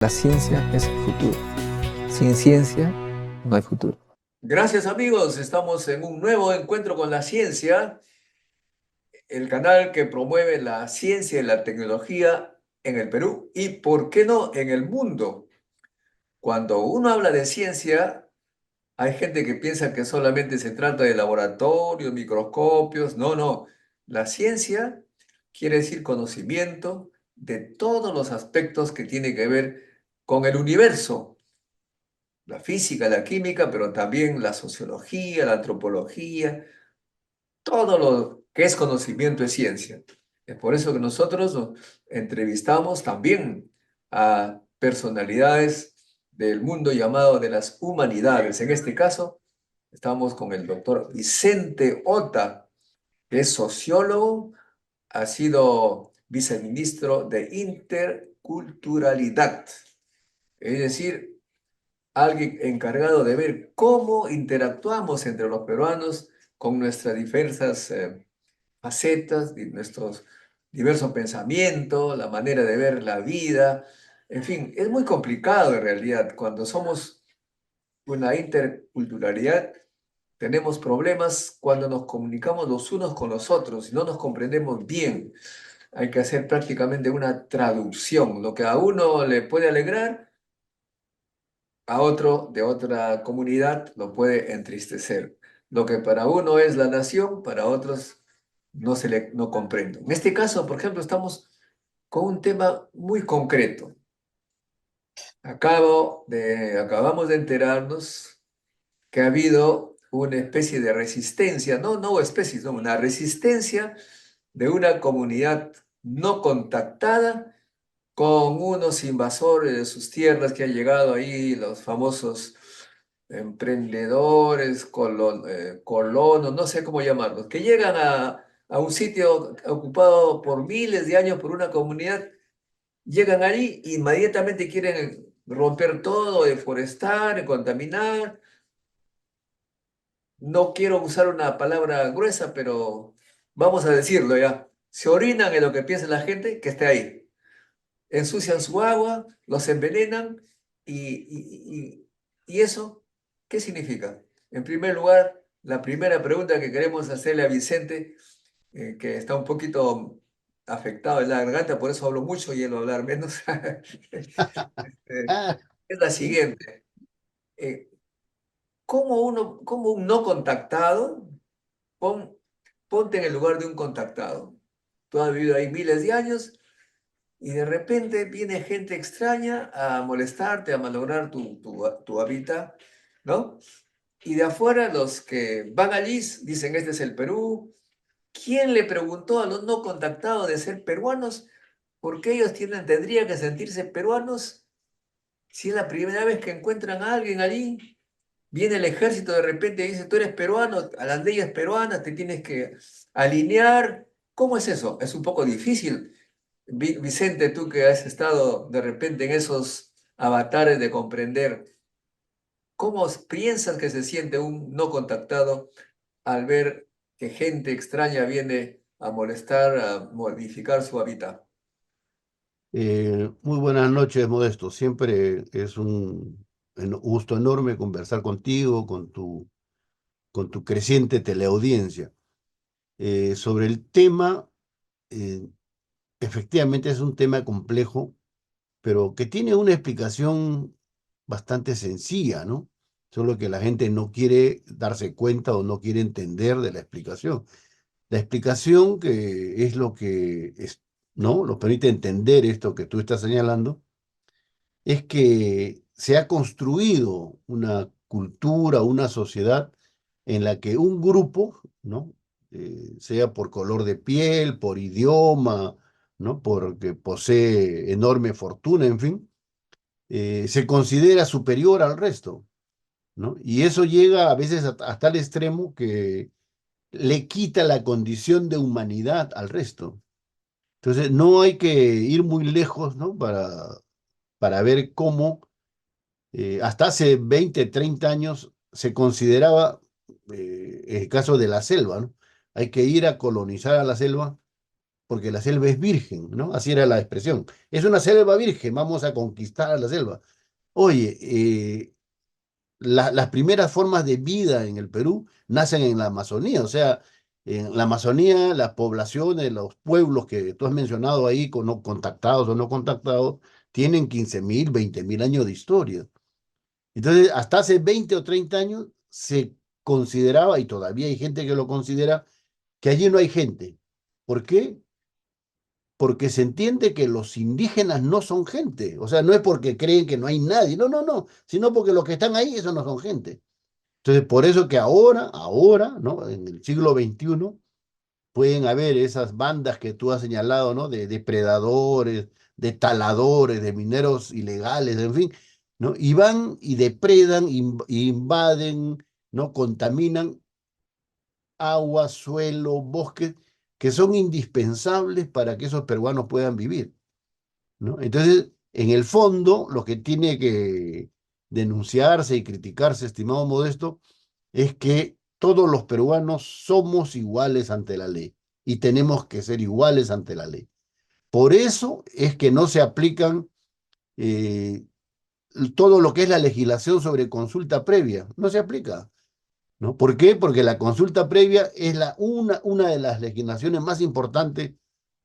La ciencia es el futuro. Sin ciencia no hay futuro. Gracias amigos, estamos en un nuevo encuentro con la ciencia, el canal que promueve la ciencia y la tecnología en el Perú y, ¿por qué no, en el mundo? Cuando uno habla de ciencia, hay gente que piensa que solamente se trata de laboratorios, microscopios. No, no. La ciencia quiere decir conocimiento de todos los aspectos que tiene que ver con el universo. La física, la química, pero también la sociología, la antropología. Todo lo que es conocimiento es ciencia. Es por eso que nosotros nos entrevistamos también a personalidades del mundo llamado de las humanidades. En este caso, estamos con el doctor Vicente Ota, que es sociólogo, ha sido viceministro de Interculturalidad, es decir, alguien encargado de ver cómo interactuamos entre los peruanos con nuestras diversas facetas, nuestros diversos pensamientos, la manera de ver la vida. En fin, es muy complicado en realidad. Cuando somos una interculturalidad, tenemos problemas cuando nos comunicamos los unos con los otros y no nos comprendemos bien. Hay que hacer prácticamente una traducción. Lo que a uno le puede alegrar, a otro de otra comunidad lo puede entristecer. Lo que para uno es la nación, para otros no comprendo. En este caso, por ejemplo, estamos con un tema muy concreto. Acabamos de enterarnos que ha habido una especie de resistencia, no especies, no, una resistencia de una comunidad no contactada con unos invasores de sus tierras que han llegado ahí, los famosos emprendedores, colonos, no sé cómo llamarlos, que llegan a un sitio ocupado por miles de años por una comunidad, llegan allí e inmediatamente quieren romper todo, deforestar, contaminar. No quiero usar una palabra gruesa, pero vamos a decirlo ya. Se orinan en lo que piensa la gente que esté ahí. Ensucian su agua, los envenenan y eso, ¿qué significa? En primer lugar, la primera pregunta que queremos hacerle a Vicente, que está un poquito afectado en la garganta, por eso hablo mucho y él va a hablar menos, Ah, es la siguiente. Eh, cómo un no contactado, pon- ponte en el lugar de un contactado? Tú has vivido ahí miles de años. Y de repente viene gente extraña a molestarte, a malograr tu hábitat, ¿no? Y de afuera los que van allí dicen, este es el Perú. ¿Quién le preguntó a los no contactados de ser peruanos? Porque ellos tendrían que sentirse peruanos si es la primera vez que encuentran a alguien allí. Viene el ejército de repente y dice, tú eres peruano, a las leyes peruanas te tienes que alinear. ¿Cómo es eso? Es un poco difícil. Vicente, tú que has estado de repente en esos avatares de comprender, ¿cómo piensas que se siente un no contactado al ver que gente extraña viene a molestar, a modificar su hábitat? muy buenas noches, Modesto. Siempre es un gusto enorme conversar contigo, con tu creciente teleaudiencia. Sobre el tema, eh, efectivamente es un tema complejo, pero que tiene una explicación bastante sencilla, ¿no? Solo que la gente no quiere darse cuenta o no quiere entender de la explicación. La explicación que es lo que es, ¿no? Nos permite entender esto que tú estás señalando es que se ha construido una cultura, una sociedad en la que un grupo, ¿no? Sea por color de piel, por idioma, ¿no? Porque posee enorme fortuna, en fin, se considera superior al resto, ¿no? Y eso llega a veces hasta el extremo que le quita la condición de humanidad al resto. Entonces, no hay que ir muy lejos, ¿no? Para ver cómo hasta hace 20, 30 años se consideraba el caso de la selva, ¿no? Hay que ir a colonizar a la selva porque la selva es virgen, ¿no? Así era la expresión. Es una selva virgen, vamos a conquistar la selva. Oye, las primeras formas de vida en el Perú nacen en la Amazonía, o sea, en la Amazonía, las poblaciones, los pueblos que tú has mencionado ahí, no contactados o no contactados, tienen 15.000, 20.000 años de historia. Entonces, hasta hace 20 o 30 años se consideraba, y todavía hay gente que lo considera, que allí no hay gente. ¿Por qué? Porque se entiende que los indígenas no son gente. O sea, no es porque creen que no hay nadie, no, no, no, sino porque los que están ahí, esos no son gente. Entonces, por eso que ahora, ¿no? En el siglo XXI, pueden haber esas bandas que tú has señalado, ¿no? De depredadores, de taladores, de mineros ilegales, en fin, ¿no? Y van y depredan, invaden, ¿no? Contaminan agua, suelo, bosques, que son indispensables para que esos peruanos puedan vivir, ¿no? Entonces, en el fondo, lo que tiene que denunciarse y criticarse, estimado Modesto, es que todos los peruanos somos iguales ante la ley y tenemos que ser iguales ante la ley. Por eso es que no se aplican eh, todo lo que es la legislación sobre consulta previa, no se aplica, ¿no? ¿Por qué? Porque la consulta previa es una de las legislaciones más importantes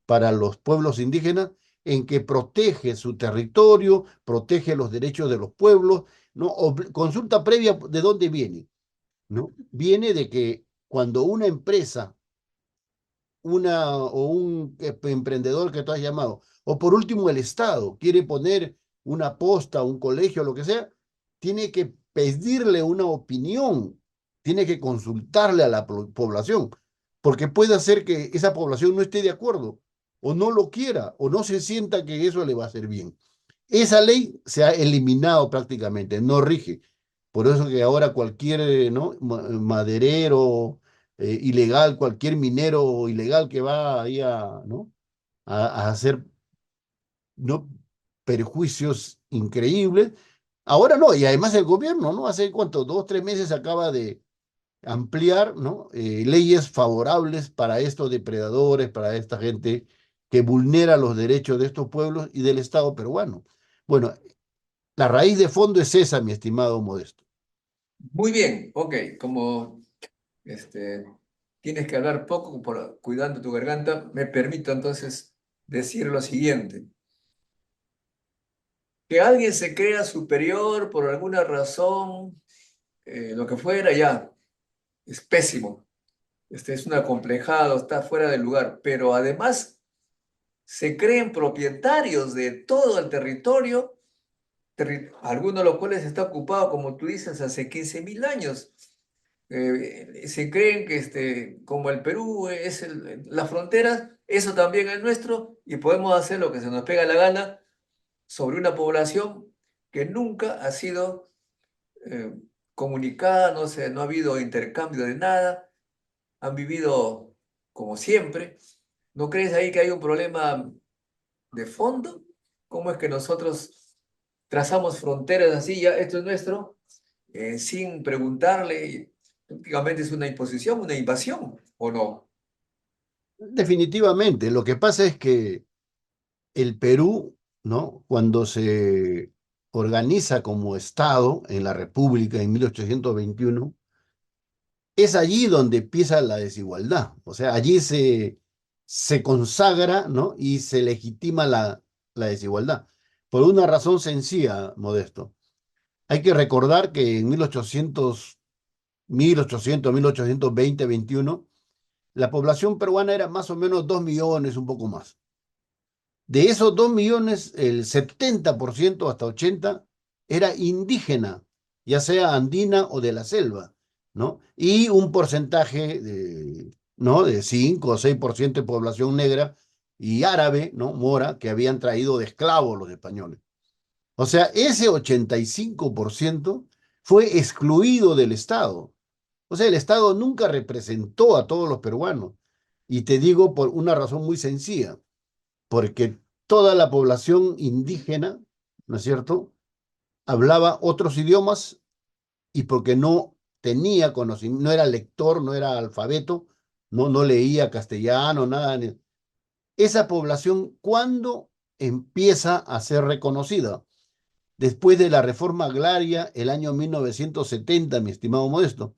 para los pueblos indígenas en que protege su territorio, protege los derechos de los pueblos, ¿no? Consulta previa, ¿de dónde viene? ¿No? Viene de que cuando una empresa, o un emprendedor que tú has llamado, o por último el Estado quiere poner una posta, un colegio, lo que sea, tiene que pedirle una opinión, tiene que consultarle a la población, porque puede hacer que esa población no esté de acuerdo, o no lo quiera, o no se sienta que eso le va a hacer bien. Esa ley se ha eliminado prácticamente, no rige. Por eso que ahora cualquier, ¿no? Maderero ilegal, cualquier minero ilegal que va ahí ¿no? a hacer, ¿no? perjuicios increíbles, ahora no, y además el gobierno, ¿no? Hace cuánto, 2, 3 meses acaba de ampliar, ¿no? Leyes favorables para estos depredadores, para esta gente que vulnera los derechos de estos pueblos y del Estado peruano. Bueno, la raíz de fondo es esa, mi estimado Modesto. Muy bien, ok, como este, tienes que hablar poco cuidando tu garganta, me permito entonces decir lo siguiente. Que alguien se crea superior por alguna razón, lo que fuera, ya, es pésimo. Es un acomplejado, está fuera de lugar, pero además se creen propietarios de todo el territorio, algunos de los cuales está ocupado, como tú dices, hace 15.000 años. Se creen que como el Perú es la frontera, eso también es nuestro y podemos hacer lo que se nos pega la gana sobre una población que nunca ha sido eh, comunicada, no sé, no ha habido intercambio de nada, han vivido como siempre. ¿No crees ahí que hay un problema de fondo? ¿Cómo es que nosotros trazamos fronteras así, ya esto es nuestro, sin preguntarle? Prácticamente es una imposición, una invasión, ¿o no? Definitivamente, lo que pasa es que el Perú, ¿no? Cuando se organiza como Estado en la República en 1821, es allí donde empieza la desigualdad. O sea, allí se consagra, ¿no? Y se legitima la desigualdad. Por una razón sencilla, Modesto. Hay que recordar que en 1820, 21, la población peruana era más o menos 2 millones, un poco más. De esos 2 millones, el 70% hasta 80% era indígena, ya sea andina o de la selva, ¿no? Y un porcentaje ¿no? de 5 o 6% de población negra y árabe, ¿no? Mora, que habían traído de esclavos los españoles. O sea, ese 85% fue excluido del Estado. O sea, el Estado nunca representó a todos los peruanos. Y te digo por una razón muy sencilla, porque toda la población indígena, ¿no es cierto?, hablaba otros idiomas y porque no tenía conocimiento, no era lector, no era alfabeto, no leía castellano, nada. esa población, ¿cuándo empieza a ser reconocida? Después de la reforma agraria, el año 1970, mi estimado Modesto.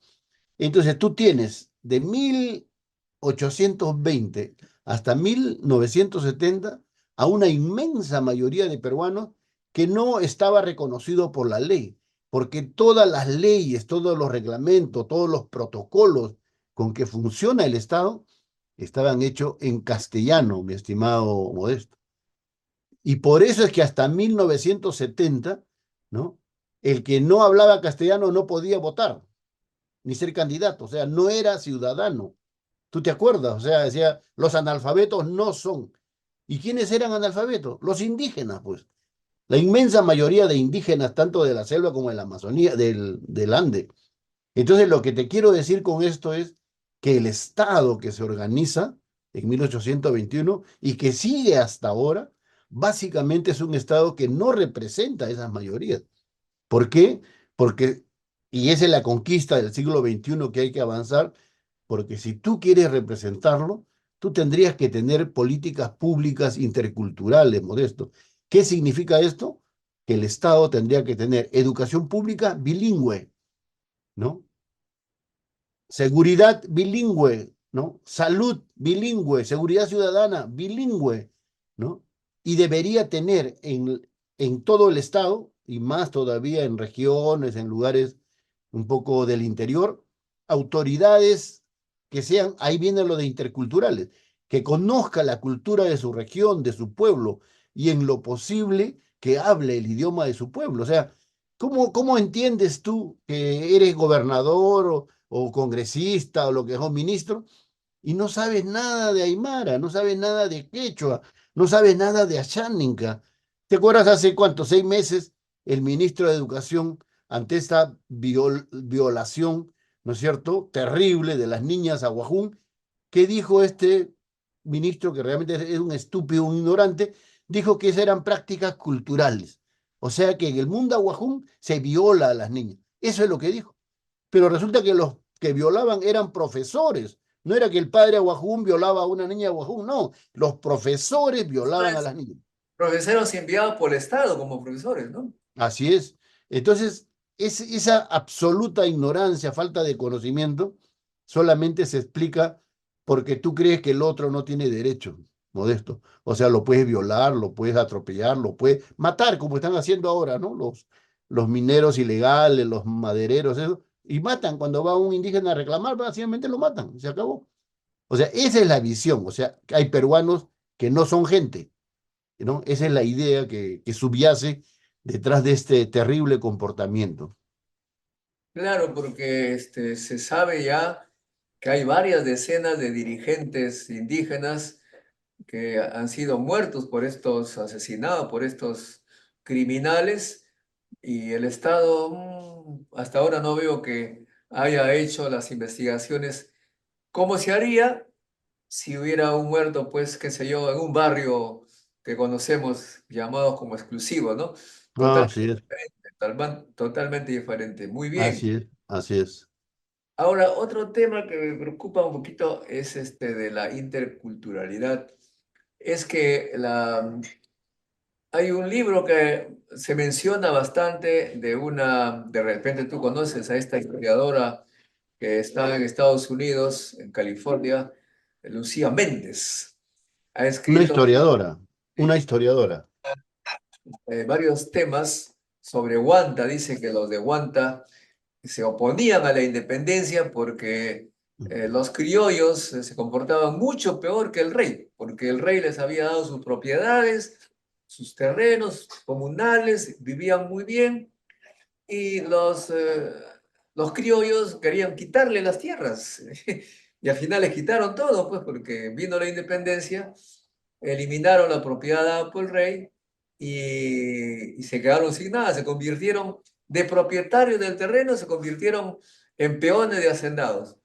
Entonces tú tienes de 1820 hasta 1970 a una inmensa mayoría de peruanos que no estaba reconocido por la ley, porque todas las leyes, todos los reglamentos, todos los protocolos con que funciona el Estado estaban hechos en castellano, mi estimado Modesto. Y por eso es que hasta 1970, ¿no? El que no hablaba castellano no podía votar ni ser candidato, o sea, no era ciudadano. ¿Tú te acuerdas? O sea, decía, los analfabetos no son. ¿Y quiénes eran analfabetos? Los indígenas, pues. La inmensa mayoría de indígenas, tanto de la selva como de la Amazonía, del Ande. Entonces, lo que te quiero decir con esto es que el Estado que se organiza en 1821 y que sigue hasta ahora, básicamente es un Estado que no representa a esas mayorías. ¿Por qué? Porque, y esa es la conquista del siglo XXI que hay que avanzar, porque si tú quieres representarlo, tú tendrías que tener políticas públicas interculturales, Modesto. ¿Qué significa esto? Que el Estado tendría que tener educación pública bilingüe, ¿no? Seguridad bilingüe, ¿no? Salud bilingüe, seguridad ciudadana bilingüe, ¿no? Y debería tener en todo el estado, y más todavía en regiones, en lugares un poco del interior, autoridades que sean, ahí viene lo de interculturales, que conozca la cultura de su región, de su pueblo, y en lo posible que hable el idioma de su pueblo. O sea, ¿cómo entiendes tú que eres gobernador o congresista o lo que es, o ministro, y no sabes nada de Aymara, no sabes nada de Quechua, no sabes nada de Asháninca? ¿Te acuerdas hace cuánto, 6 meses, el ministro de Educación, ante esta violación, ¿no es cierto?, terrible de las niñas a Huajún? ¿Qué dijo este ministro, que realmente es un estúpido, un ignorante? Dijo que esas eran prácticas culturales. O sea que en el mundo aguajún se viola a las niñas. Eso es lo que dijo. Pero resulta que los que violaban eran profesores. No era que el padre aguajún violaba a una niña aguajún, no. Los profesores violaban a las niñas. Profesores enviados por el Estado como profesores, ¿no? Así es. Entonces, esa absoluta ignorancia, falta de conocimiento, solamente se explica porque tú crees que el otro no tiene derecho, Modesto. O sea, lo puedes violar, lo puedes atropellar, lo puedes matar, como están haciendo ahora, ¿no? Los mineros ilegales, los madereros, eso, y matan cuando va un indígena a reclamar, básicamente lo matan, se acabó. O sea, esa es la visión. O sea, hay peruanos que no son gente, ¿no? Esa es la idea que subyace detrás de este terrible comportamiento. Claro, porque se sabe ya que hay varias decenas de dirigentes indígenas que han sido muertos por estos asesinados, por estos criminales, y el Estado hasta ahora no veo que haya hecho las investigaciones como se haría si hubiera un muerto, pues, qué sé yo, en un barrio que conocemos llamados como exclusivos, ¿no? Ah, Totalmente así es, diferente, totalmente diferente. Muy así bien. es, así es. Ahora, otro tema que me preocupa un poquito es este de la interculturalidad. Es que hay un libro que se menciona bastante de repente tú conoces a esta historiadora que está en Estados Unidos, en California, Lucía Méndez. Ha Una escrito historiadora, una historiadora. varios temas sobre Huanta. Dice que los de Huanta se oponían a la independencia porque los criollos se comportaban mucho peor que el rey, porque el rey les había dado sus propiedades, sus terrenos comunales, vivían muy bien, y los criollos querían quitarle las tierras. Y al final les quitaron todo, pues, porque vino la independencia, eliminaron la propiedad dada por el rey y se quedaron sin nada, se convirtieron de propietarios del terreno, se convirtieron en peones de hacendados.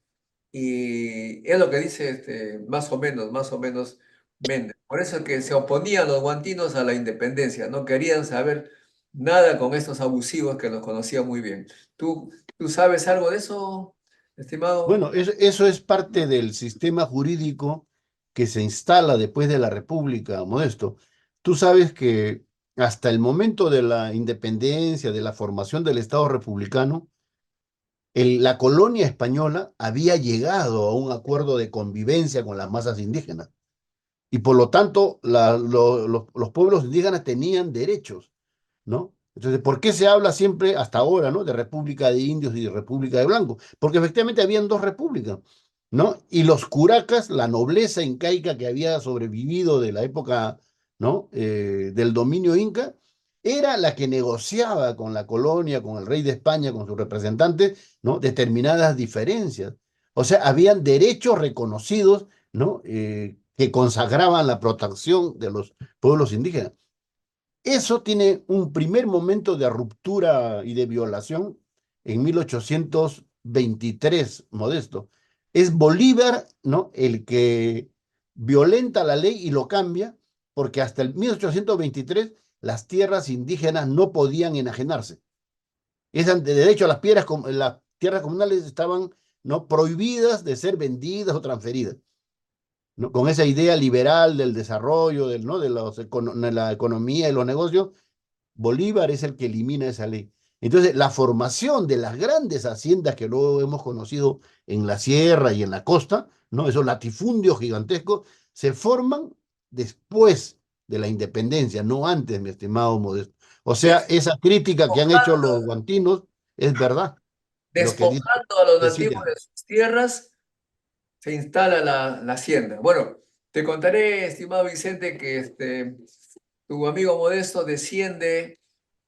Y es lo que dice más o menos Méndez. Por eso es que se oponían los guantinos a la independencia, no querían saber nada con estos abusivos que los conocía muy bien. ¿Tú sabes algo de eso, estimado? Bueno, eso es parte del sistema jurídico que se instala después de la República, Modesto, tú sabes que hasta el momento de la independencia, de la formación del Estado republicano, la colonia española había llegado a un acuerdo de convivencia con las masas indígenas y por lo tanto los pueblos indígenas tenían derechos, ¿no? Entonces, ¿por qué se habla siempre hasta ahora, ¿no? De República de Indios y de República de Blancos? Porque efectivamente habían dos repúblicas, ¿no? Y los curacas, la nobleza incaica que había sobrevivido de la época, ¿no? Del dominio inca, era la que negociaba con la colonia, con el rey de España, con sus representantes, ¿no? Determinadas diferencias. O sea, habían derechos reconocidos, ¿no? Que consagraban la protección de los pueblos indígenas. Eso tiene un primer momento de ruptura y de violación en 1823, Modesto. Es Bolívar, ¿no? El que violenta la ley y lo cambia, porque hasta el 1823 las tierras indígenas no podían enajenarse. De hecho, las tierras comunales estaban, ¿no? Prohibidas de ser vendidas o transferidas, ¿no? Con esa idea liberal del desarrollo, ¿no? de la economía y los negocios. Bolívar es el que elimina esa ley. Entonces, la formación de las grandes haciendas que luego hemos conocido en la sierra y en la costa, ¿no? Esos latifundios gigantescos, se forman después de la independencia, no antes, mi estimado Modesto. O sea, esa crítica que han hecho Despojando, los guantinos es verdad, lo que dice despojando a los nativos Cecilia. de sus tierras, se instala la hacienda. Bueno, te contaré, estimado Vicente, que tu amigo Modesto desciende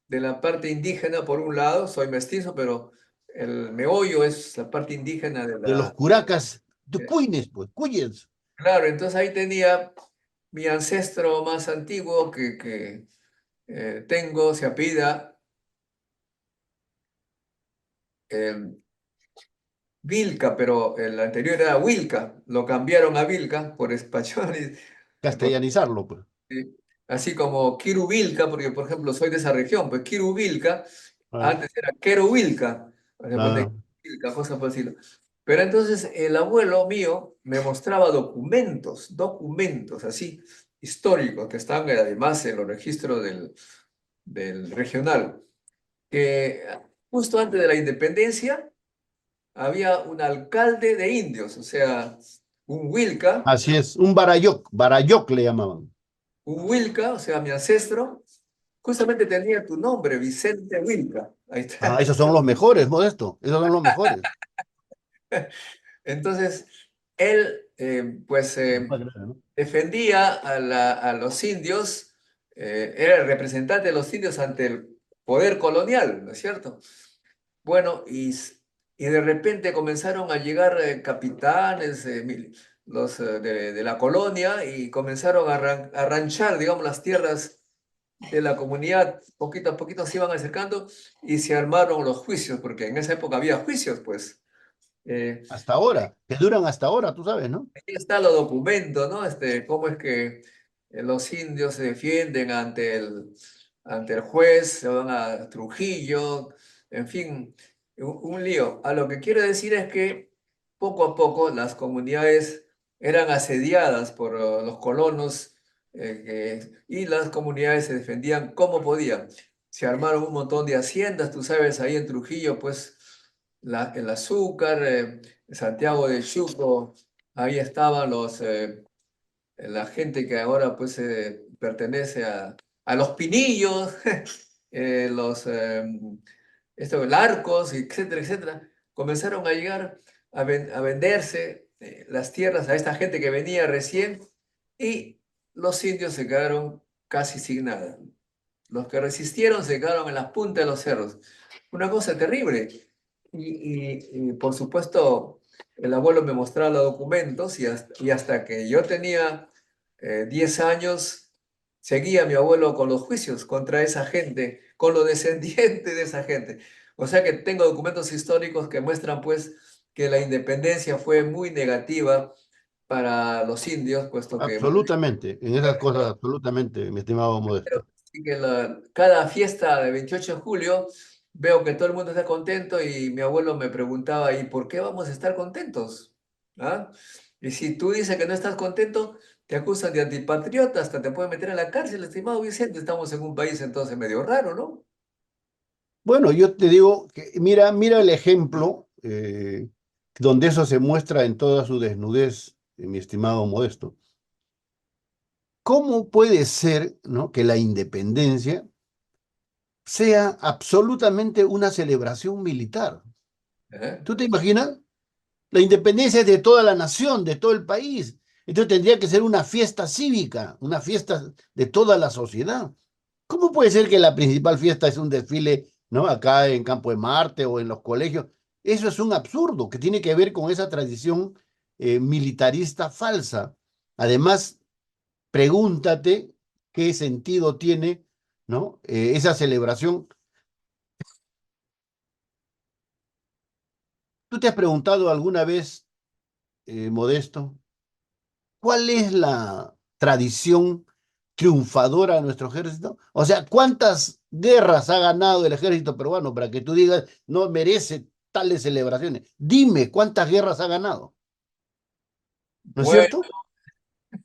de la parte indígena por un lado, soy mestizo, pero el meollo es la parte indígena de De los la... curacas, de eh, Cuynes, pues, Cuyes. Claro, entonces ahí tenía mi ancestro más antiguo que tengo, se apellida eh, Vilca, pero el anterior era Wilca, lo cambiaron a Vilca por español, Castellanizarlo, pues. sí. Así como Kiru Vilca, porque por ejemplo soy de esa región, pues Kiru Vilca, Ah, antes era Quero Vilca, se pone ah, Vilca, cosa por decirlo. Pero entonces el abuelo mío me mostraba documentos así, históricos, que están además en los registros del regional, que justo antes de la independencia había un alcalde de indios, o sea, un Wilca, así es, un Barayoc le llamaban. o sea, mi ancestro, justamente tenía tu nombre, Vicente Wilca. Ahí Ah, está. esos son los mejores, Modesto, esos son los mejores. Entonces, él, pues, No puedo creer, ¿no? defendía a los indios, era el representante de los indios ante el poder colonial, ¿no es cierto? Bueno, y de repente comenzaron a llegar capitanes, los de la colonia, y comenzaron a ranchar, digamos, las tierras de la comunidad. Poquito a poquito se iban acercando y se armaron los juicios, porque en esa época había juicios, pues. Eh, Hasta ahora, que duran hasta ahora, tú sabes, ¿no? Aquí está los documentos, ¿no? Cómo es que los indios se defienden ante el juez, se van a Trujillo, en fin, un lío. A lo que quiero decir es que poco a poco las comunidades eran asediadas por los colonos y las comunidades se defendían como podían. Se armaron un montón de haciendas, tú sabes, ahí en Trujillo, pues el azúcar, Santiago de Chuco. Ahí estaban la gente que ahora pues pertenece a los Pinillos, los Larcos, etcétera, etcétera. Comenzaron a llegar a venderse las tierras a esta gente que venía recién y los indios se quedaron casi sin nada. Los que resistieron se quedaron en las puntas de los cerros. Una cosa terrible. Y por supuesto, el abuelo me mostraba los documentos y hasta que yo tenía 10 años, seguía mi abuelo con los juicios contra esa gente, con los descendientes de esa gente. O sea que tengo documentos históricos que muestran pues que la independencia fue muy negativa para los indios, puesto que Absolutamente, en esas cosas, absolutamente, mi estimado Modesto. así que cada fiesta de 28 de julio veo que todo el mundo está contento y mi abuelo me preguntaba, ¿y por qué vamos a estar contentos? ¿Ah? Y si tú dices que no estás contento, te acusan de antipatriota, hasta te pueden meter en la cárcel, estimado Vicente. Estamos en un país entonces medio raro, ¿no? Bueno, yo te digo que mira el ejemplo donde eso se muestra en toda su desnudez, mi estimado Modesto. ¿Cómo puede ser, ¿no?, que la independencia sea absolutamente una celebración militar? ¿Eh? ¿Tú te imaginas? La independencia es de toda la nación, de todo el país. Entonces tendría que ser una fiesta cívica, una fiesta de toda la sociedad. ¿Cómo puede ser que la principal fiesta es un desfile, ¿no?, acá en Campo de Marte o en los colegios? Eso es un absurdo que tiene que ver con esa tradición militarista falsa. Además, pregúntate qué sentido tiene, ¿no?, esa celebración. ¿Tú te has preguntado alguna vez, Modesto, cuál es la tradición triunfadora de nuestro ejército? O sea, ¿cuántas guerras ha ganado el ejército peruano para que tú digas no merece tales celebraciones? Dime cuántas guerras ha ganado, ¿no es Bueno, cierto?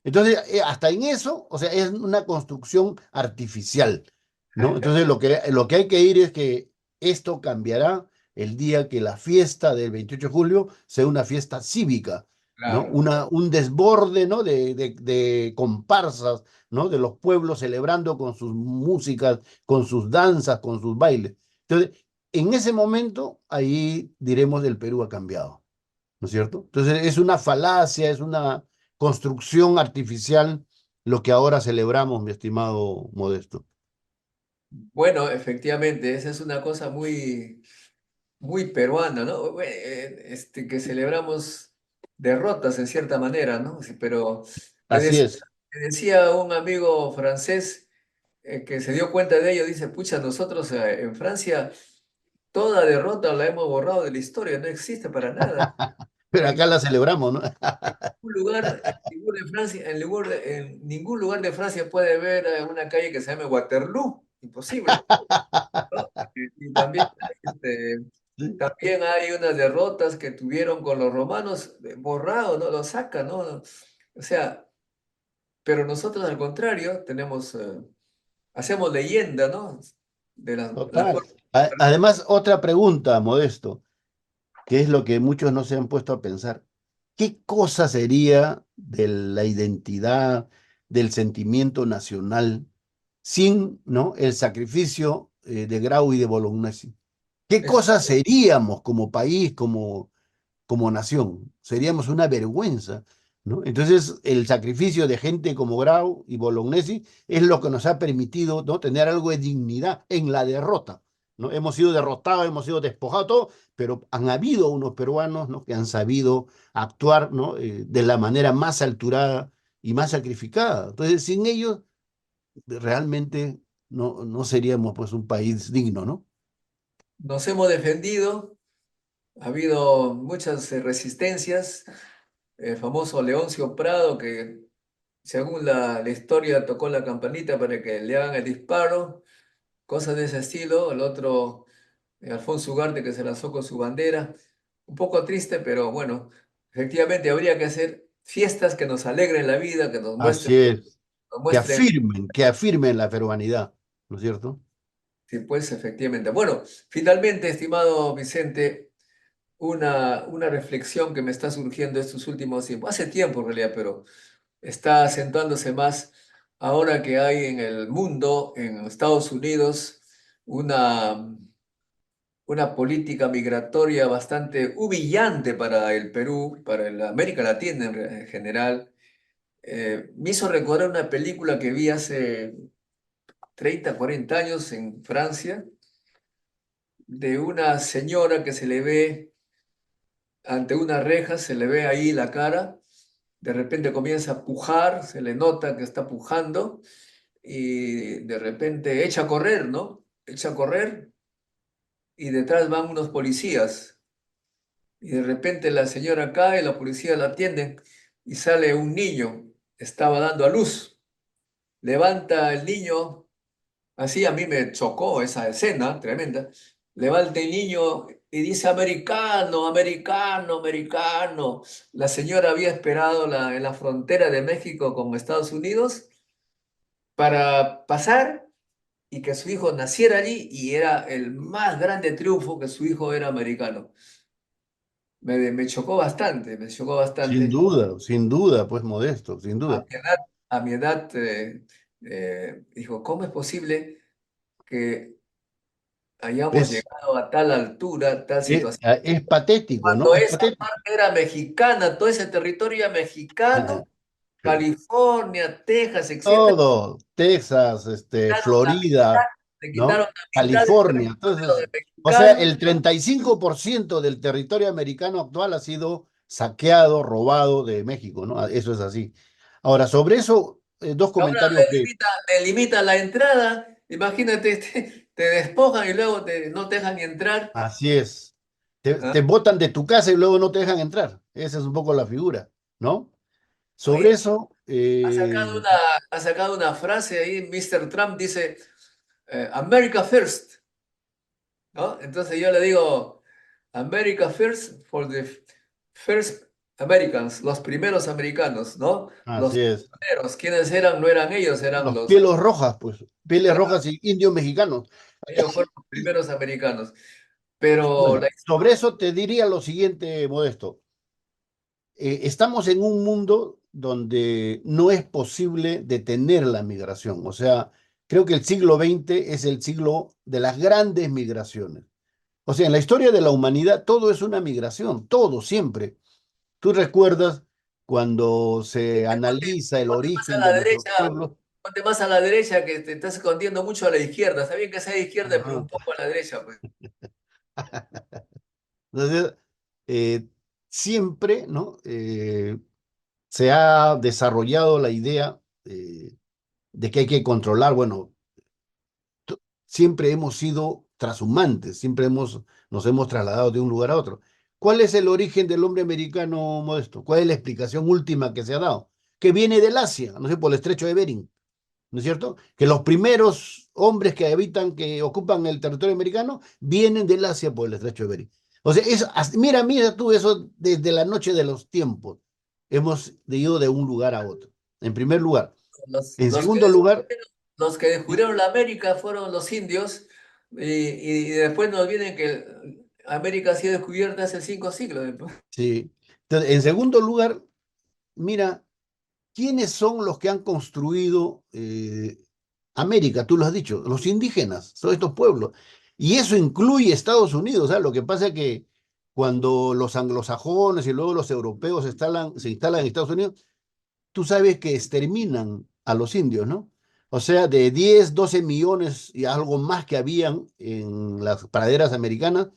Entonces, hasta en eso, o sea, es una construcción artificial, ¿no? Entonces, lo que hay que ir es que esto cambiará el día que la fiesta del 28 de julio sea una fiesta cívica, ¿no? claro. Un desborde, ¿no?, de comparsas, ¿no?, de los pueblos celebrando con sus músicas, con sus danzas, con sus bailes. Entonces, en ese momento, ahí diremos el Perú ha cambiado, ¿no es cierto? Entonces es una falacia, es una construcción artificial lo que ahora celebramos, mi estimado Modesto. Bueno, efectivamente, esa es una cosa muy peruana, ¿no? Que celebramos derrotas en cierta manera, ¿no? Sí, pero me, Así dec- es. me decía un amigo francés que se dio cuenta de ello, dice, pucha, nosotros en Francia toda derrota la hemos borrado de la historia, no existe para nada. Pero En acá la celebramos, ¿no? ningún lugar, en ningún lugar de Francia puede haber una calle que se llame Waterloo, imposible, ¿no? Y también este, Sí, también hay unas derrotas que tuvieron con los romanos, borrado, ¿no? Lo sacan, ¿no? O sea, pero nosotros al contrario, hacemos leyenda, ¿no? De las total. fuerzas. Además, otra pregunta, Modesto, que es lo que muchos no se han puesto a pensar. ¿Qué cosa sería de la identidad, del sentimiento nacional, sin, ¿no?, el sacrificio de Grau y de Bolognesi? ¿Qué Eso, cosa seríamos como país, como nación? Seríamos una vergüenza, ¿no? Entonces, el sacrificio de gente como Grau y Bolognesi es lo que nos ha permitido, ¿no?, tener algo de dignidad en la derrota, ¿no? Hemos sido derrotados, hemos sido despojados, todo, pero han habido unos peruanos, ¿no?, que han sabido actuar, ¿no?, de la manera más alturada y más sacrificada. Entonces, sin ellos, realmente no seríamos, pues, un país digno, ¿no? nos hemos defendido, ha habido muchas resistencias, el famoso Leoncio Prado, que según la historia tocó la campanita para que le hagan el disparo, cosas de ese estilo. El otro, Alfonso Ugarte, que se lanzó con su bandera. Un poco triste, pero bueno, efectivamente habría que hacer fiestas que nos alegren la vida, que Así es. nos Que muestren, afirmen la peruanidad, ¿no es cierto? sí, pues efectivamente. Bueno, finalmente, estimado Vicente, una reflexión que me está surgiendo estos últimos tiempos, hace tiempo en realidad, pero está acentuándose más ahora que hay en el mundo, en Estados Unidos, una, una política migratoria bastante humillante para el Perú, para la América Latina en general. Me hizo recordar una película que vi hace 30, 40 años en Francia, de una señora que se le ve ante una reja, se le ve ahí la cara, de repente comienza a pujar, se le nota que está pujando y de repente echa a correr, ¿no? Echa a correr y detrás van unos policías y de repente la señora cae, la policía la atiende y sale un niño, estaba dando a luz, levanta el niño, así a mí me chocó esa escena tremenda, levanta el niño y dice americano, americano, americano. La señora había esperado en la frontera de México con Estados Unidos para pasar y que su hijo naciera allí y era el más grande triunfo que su hijo era americano. Me chocó bastante, me chocó bastante. sin duda, pues Modesto, sin A duda. mi edad, a mi edad dijo, ¿cómo es posible que hayamos Es, llegado a tal altura, tal situación? es patético, ¿no? Cuando Es esa patético. parte era mexicana, todo ese territorio era mexicano, Sí. California, Texas, etcétera, Todo, Texas, quitaron la mitad, Florida, le quitaron ¿no? la mitad del California. territorio Entonces, de o sea, mexicano. el 35% del territorio americano actual ha sido saqueado, robado de México, ¿no? Eso es así. Ahora, sobre eso, dos Ahora comentarios que, le limitan la entrada, imagínate, te despojan y luego no te dejan entrar. así es, te ¿Ah? botan de tu casa y luego no te dejan entrar. Esa es un poco la figura, ¿no? Sobre Oye, eso, ha sacado una frase ahí, Mr. Trump dice, America First, ¿no? Entonces yo le digo, America First for the first Americans, los primeros americanos, ¿no? así Los es. primeros, ¿quiénes eran? No eran ellos, eran Los los, pieles rojas, pues, pieles rojas y indios mexicanos. ellos fueron los primeros americanos. Pero Bueno, sobre eso te diría lo siguiente, Modesto. Estamos en un mundo donde no es posible detener la migración. O sea, creo que el siglo XX es el siglo de las grandes migraciones. O sea, en la historia de la humanidad todo es una migración, todo, siempre. Tú recuerdas cuando se analiza el ponte más origen a de la nuestros derecha, pueblos. ponte más a la derecha que te estás escondiendo mucho a la izquierda. Está bien que sea de izquierda, pero un Ajá. poco a la derecha, pues. Entonces, siempre, ¿no? Se ha desarrollado la idea de que hay que controlar, bueno, siempre hemos sido trashumantes, nos hemos trasladado de un lugar a otro. ¿Cuál es el origen del hombre americano, Modesto? ¿Cuál es la explicación última que se ha dado? Que viene del Asia, no sé, por el estrecho de Bering, ¿no es cierto? Que los primeros hombres que habitan, que ocupan el territorio americano, vienen del Asia por el estrecho de Bering. O sea, mira tú eso desde la noche de los tiempos. Hemos ido de un lugar a otro, en primer lugar. Los, En los que segundo lugar, los que descubrieron la América fueron los indios y después nos vienen que América ha sido descubierta hace 5 siglos. sí. Entonces, en segundo lugar, mira, ¿quiénes son los que han construido América? Tú lo has dicho, los indígenas, son estos pueblos. Y eso incluye Estados Unidos. ¿Sabes? Lo que pasa es que cuando los anglosajones y luego los europeos se instalan en Estados Unidos, tú sabes que exterminan a los indios, ¿no? O sea, de 10, 12 millones y algo más que habían en las praderas americanas,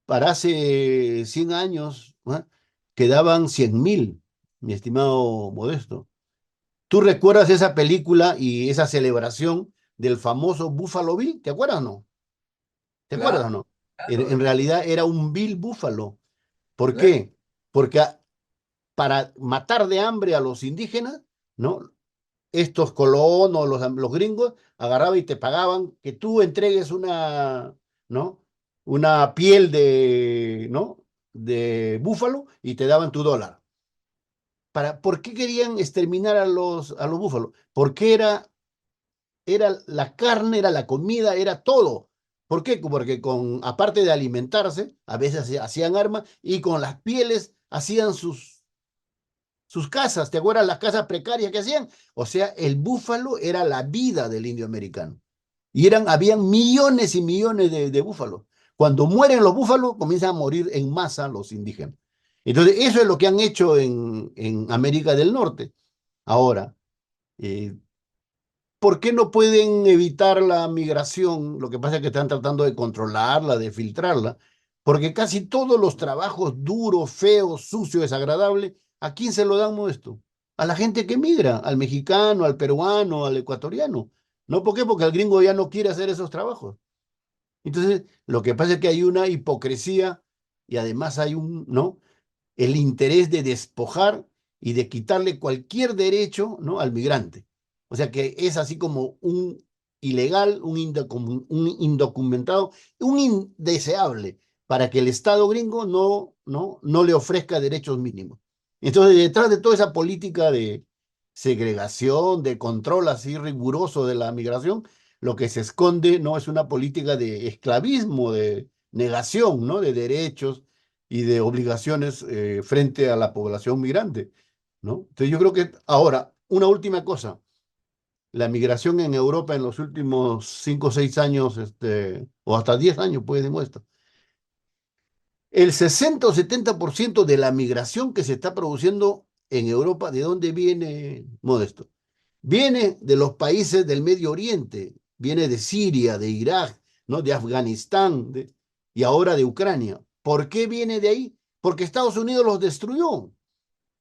para hace 100 años, ¿no? Quedaban 100.000, mi estimado Modesto. ¿Tú recuerdas esa película y esa celebración del famoso Buffalo Bill? ¿Te acuerdas o no? ¿Te acuerdas Claro, o no? En claro. realidad era un Bill Búfalo. ¿Por ¿Eh? qué? Porque para matar de hambre a los indígenas, ¿no? Estos colonos, los gringos, agarraban y te pagaban que tú entregues ¿no? Una piel ¿no? De búfalo y te daban tu dólar. ¿Por qué querían exterminar a los búfalos? Porque era la carne, era la comida, era todo. ¿Por qué? Porque aparte de alimentarse, a veces hacían armas y con las pieles hacían sus casas. ¿Te acuerdas las casas precarias que hacían? O sea, el búfalo era la vida del indio americano. Y habían millones y millones de búfalos. Cuando mueren los búfalos, comienzan a morir en masa los indígenas. Entonces, eso es lo que han hecho en América del Norte. Ahora, eh, ¿por qué no pueden evitar la migración? Lo que pasa es que están tratando de controlarla, de filtrarla, porque casi todos los trabajos duros, feos, sucios, desagradables, ¿a quién se lo dan esto? A la gente que migra, al mexicano, al peruano, al ecuatoriano. ¿No? ¿Por qué? Porque el gringo ya no quiere hacer esos trabajos. Entonces, lo que pasa es que hay una hipocresía y además hay ¿no? El interés de despojar y de quitarle cualquier derecho, ¿no? Al migrante. O sea que es así como un ilegal, un indocumentado, un indeseable. para que el Estado gringo no le ofrezca derechos mínimos. Entonces, detrás de toda esa política de segregación, de control así riguroso de la migración, lo que se esconde no es una política de esclavismo, de negación, ¿no? De derechos y de obligaciones frente a la población migrante, ¿no? Entonces yo creo que ahora, una última cosa, la migración en Europa en los últimos 5 o 6 años, o hasta 10 años, pues demuestra. El 60 o 70% de la migración que se está produciendo en Europa, ¿de dónde viene, Modesto? Viene de los países del Medio Oriente, viene de Siria, de Irak, ¿no? De Afganistán y ahora de Ucrania. ¿Por qué viene de ahí? Porque Estados Unidos los destruyó,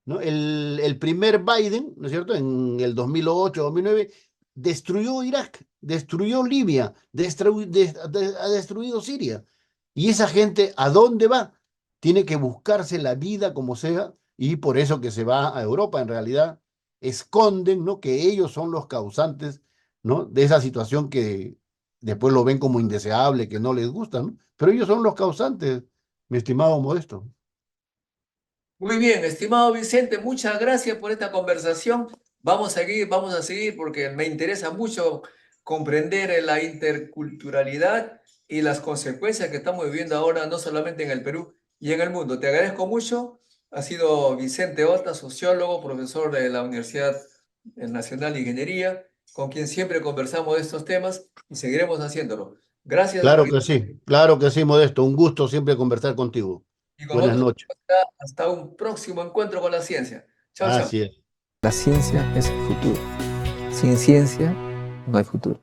¿no? El primer Biden, ¿no es cierto? En el 2008, 2009, destruyó Irak, destruyó Libia, ha destruido Siria. Y esa gente, ¿a dónde va? Tiene que buscarse la vida como sea, y por eso que se va a Europa, en realidad esconden, ¿no? Que ellos son los causantes, ¿no? De esa situación que después lo ven como indeseable, que no les gusta, ¿no? Pero ellos son los causantes, mi estimado Modesto. Muy bien, estimado Vicente, muchas gracias por esta conversación. Vamos a seguir porque me interesa mucho comprender la interculturalidad y las consecuencias que estamos viviendo ahora, no solamente en el Perú y en el mundo. Te agradezco mucho. Ha sido Vicente Horta, sociólogo, profesor de la Universidad Nacional de Ingeniería, con quien siempre conversamos de estos temas y seguiremos haciéndolo. Gracias Claro que sí, Modesto. Un gusto siempre conversar contigo. y con Buenas otros. noches. Hasta un próximo encuentro con la ciencia. Chao, chao. Así es. La ciencia es el futuro. Sin ciencia no hay futuro.